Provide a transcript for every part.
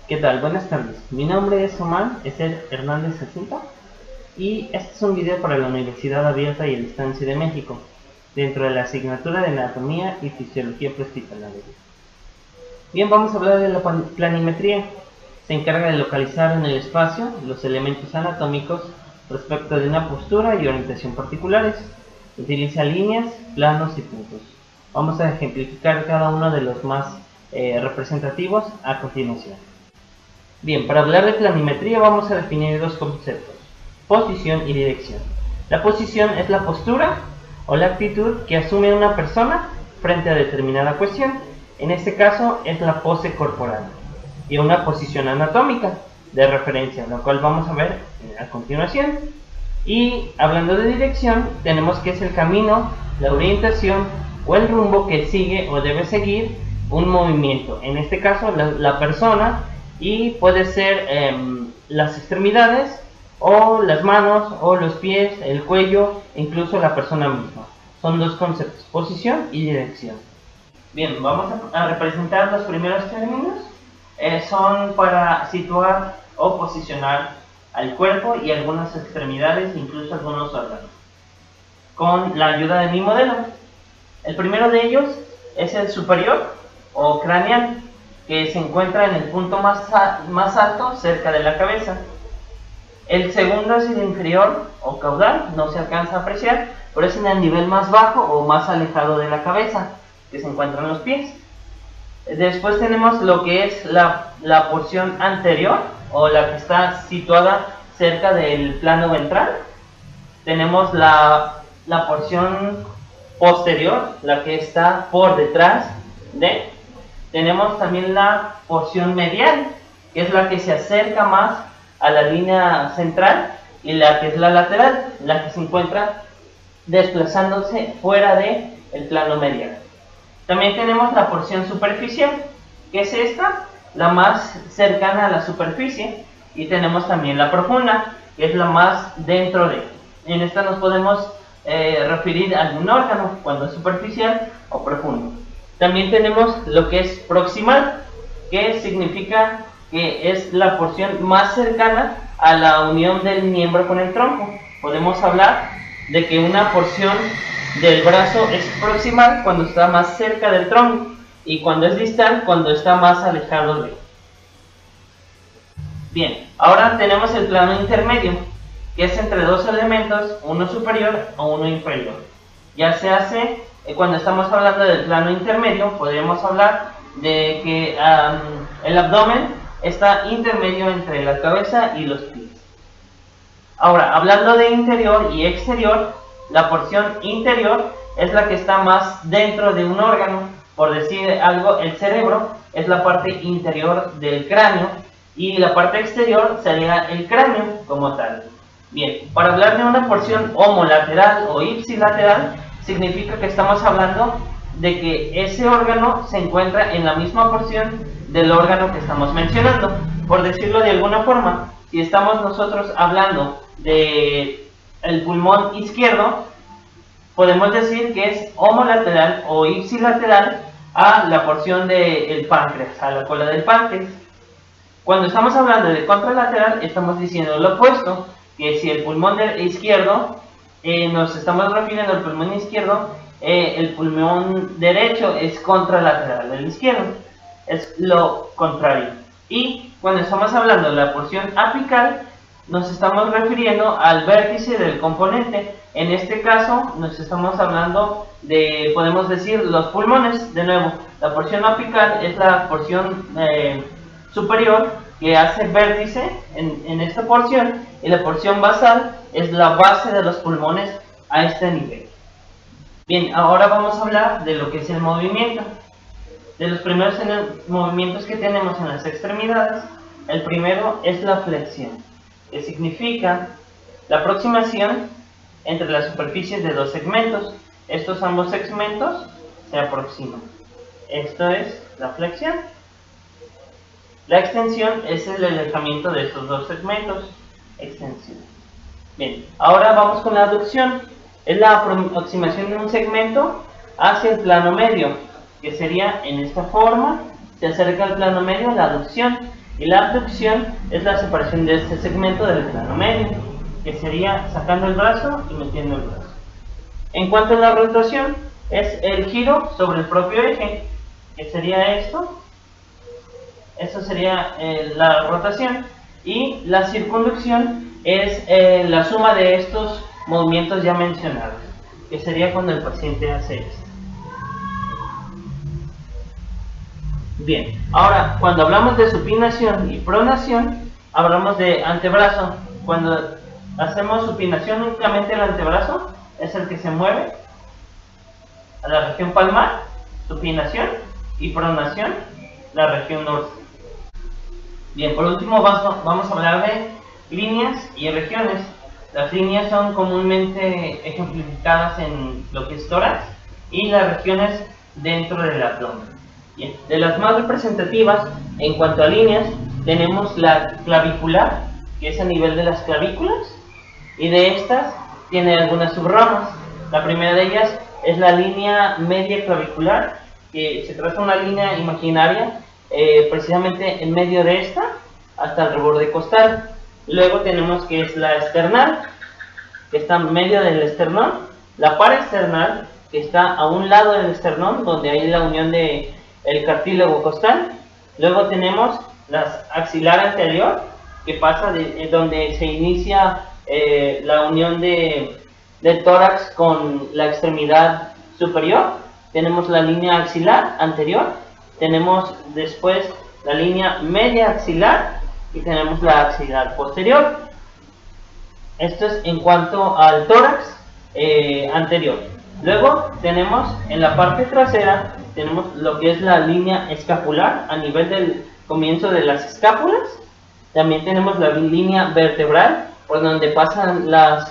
¿Qué tal? Buenas tardes. Mi nombre es Omar Ezer Hernández Jacinto y este es un video para la Universidad Abierta y a Distancia de México, dentro de la asignatura de Anatomía y Fisiología Prehospitalaria. Bien, vamos a hablar de la planimetría. Se encarga de localizar en el espacio los elementos anatómicos respecto de una postura y orientación particulares. Utiliza líneas, planos y puntos. Vamos a ejemplificar cada uno de los más representativos a continuación. Bien, para hablar de planimetría vamos a definir dos conceptos: posición y dirección. La posición es la postura o la actitud que asume una persona frente a determinada cuestión. En este caso es la pose corporal. Y una posición anatómica de referencia, lo cual vamos a ver a continuación. Y hablando de dirección, tenemos que es el camino, la orientación o el rumbo que sigue o debe seguir un movimiento. En este caso la persona, y puede ser las extremidades o las manos o los pies, el cuello e incluso la persona misma. Son dos conceptos: posición y dirección. Bien, vamos a representar los primeros términos. Son para situar o posicionar al cuerpo y algunas extremidades, incluso algunos órganos, con la ayuda de mi modelo. El primero de ellos es el superior o craneal, que se encuentra en el punto más alto cerca de la cabeza. El segundo es el inferior o caudal, no se alcanza a apreciar, pero es en el nivel más bajo o más alejado de la cabeza, que se encuentra en los pies. Después tenemos lo que es la porción anterior, o la que está situada cerca del plano ventral. Tenemos la porción posterior, la que está por detrás de. Tenemos también la porción medial, que es la que se acerca más a la línea central, y la que es la lateral, la que se encuentra desplazándose fuera del plano medial. También tenemos la porción superficial, que es esta, la más cercana a la superficie, y tenemos también la profunda, que es la más dentro de. En esta nos podemos referir a algún órgano cuando es superficial o profundo. También tenemos lo que es proximal, que significa que es la porción más cercana a la unión del miembro con el tronco. Podemos hablar de que una porción del brazo es proximal cuando está más cerca del tronco, y cuando es distal cuando está más alejado de él. Bien, ahora tenemos el plano intermedio, que es entre dos elementos, uno superior o uno inferior. Ya se hace, cuando estamos hablando del plano intermedio, podríamos hablar de que el abdomen está intermedio entre la cabeza y los pies. Ahora, hablando de interior y exterior, la porción interior es la que está más dentro de un órgano. Por decir algo, el cerebro es la parte interior del cráneo, y la parte exterior sería el cráneo como tal. Bien, para hablar de una porción homolateral o ipsilateral, significa que estamos hablando de que ese órgano se encuentra en la misma porción del órgano que estamos mencionando. Por decirlo de alguna forma, si estamos nosotros hablando de el pulmón izquierdo, podemos decir que es homolateral o ipsilateral a la porción del páncreas, a la cola del páncreas. Cuando estamos hablando de contralateral, estamos diciendo lo opuesto, que si el pulmón izquierdo, nos estamos refiriendo al pulmón izquierdo, el pulmón derecho es contralateral del izquierdo, es lo contrario. Y cuando estamos hablando de la porción apical, nos estamos refiriendo al vértice del componente. En este caso nos estamos hablando de, podemos decir, los pulmones. De nuevo, la porción apical es la porción superior que hace vértice en esta porción, y la porción basal es la base de los pulmones a este nivel. Bien, ahora vamos a hablar de lo que es el movimiento. De los primeros movimientos que tenemos en las extremidades, el primero es la flexión, que significa la aproximación entre las superficies de dos segmentos. Estos ambos segmentos se aproximan. Esto es la flexión. La extensión es el alejamiento de estos dos segmentos. Extensión. Bien, ahora vamos con la aducción. Es la aproximación de un segmento hacia el plano medio, que sería en esta forma. Se acerca al plano medio la aducción. Y la abducción es la separación de este segmento del plano medio, que sería sacando el brazo y metiendo el brazo. En cuanto a la rotación, es el giro sobre el propio eje, que sería esto. Eso sería la rotación. Y la circunducción es la suma de estos movimientos ya mencionados, que sería cuando el paciente hace esto. Bien, ahora cuando hablamos de supinación y pronación, hablamos de antebrazo. Cuando hacemos supinación, únicamente el antebrazo es el que se mueve a la región palmar, supinación, y pronación, la región dorsal. Bien, por último vamos a hablar de líneas y regiones. Las líneas son comúnmente ejemplificadas en lo que es tórax y las regiones dentro del abdomen. Bien, de las más representativas en cuanto a líneas tenemos la clavicular, que es a nivel de las clavículas, y de estas tiene algunas subramas. La primera de ellas es la línea media clavicular, que se traza una línea imaginaria precisamente en medio de esta hasta el reborde costal. Luego tenemos que es la esternal, que está en medio del esternón, la paraesternal, que está a un lado del esternón, donde hay la unión de el cartílago costal. Luego tenemos la axilar anterior, que pasa donde se inicia la unión del tórax con la extremidad superior. Tenemos la línea axilar anterior, tenemos después la línea media axilar y tenemos la axilar posterior. Esto es en cuanto al tórax anterior. Luego tenemos en la parte trasera, tenemos lo que es la línea escapular a nivel del comienzo de las escápulas. También tenemos la línea vertebral, por donde pasan las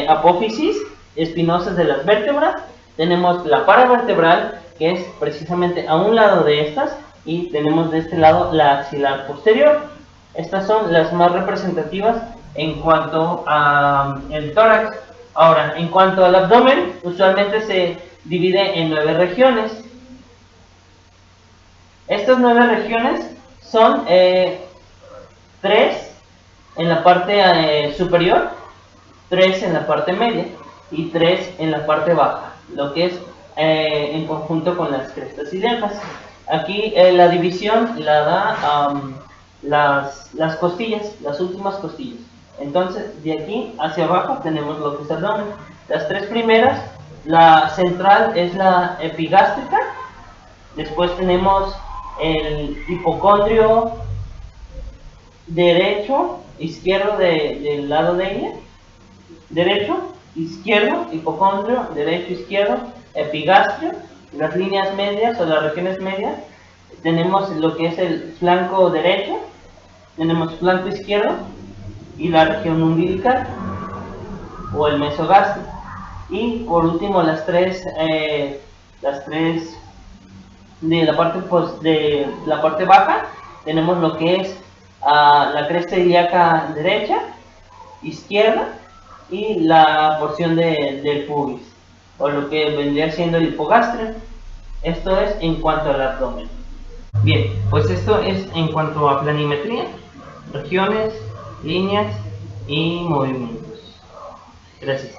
apófisis espinosas de las vértebras. Tenemos la paravertebral, que es precisamente a un lado de estas, y tenemos de este lado la axilar posterior. Estas son las más representativas en cuanto a el tórax. Ahora, en cuanto al abdomen, usualmente se divide en 9 regiones. Estas 9 regiones son 3 en la parte superior, 3 en la parte media y 3 en la parte baja, lo que es en conjunto con las crestas y cejas. Aquí la división la da las costillas, las últimas costillas. Entonces, de aquí hacia abajo tenemos lo que es el abdomen. Las 3 primeras, la central es la epigástrica, después tenemos el hipocondrio derecho, izquierdo del lado de ella, derecho, izquierdo, hipocondrio, derecho, izquierdo, epigastrio. Las líneas medias o las regiones medias, tenemos lo que es el flanco derecho, tenemos flanco izquierdo y la región umbilical o el mesogástrico. Y por último las tres de la parte baja, tenemos lo que es la cresta ilíaca derecha, izquierda y la porción del pubis, o lo que vendría siendo el hipogastrio. Esto es en cuanto al abdomen. Bien, pues esto es en cuanto a planimetría, regiones, líneas y movimientos. Gracias.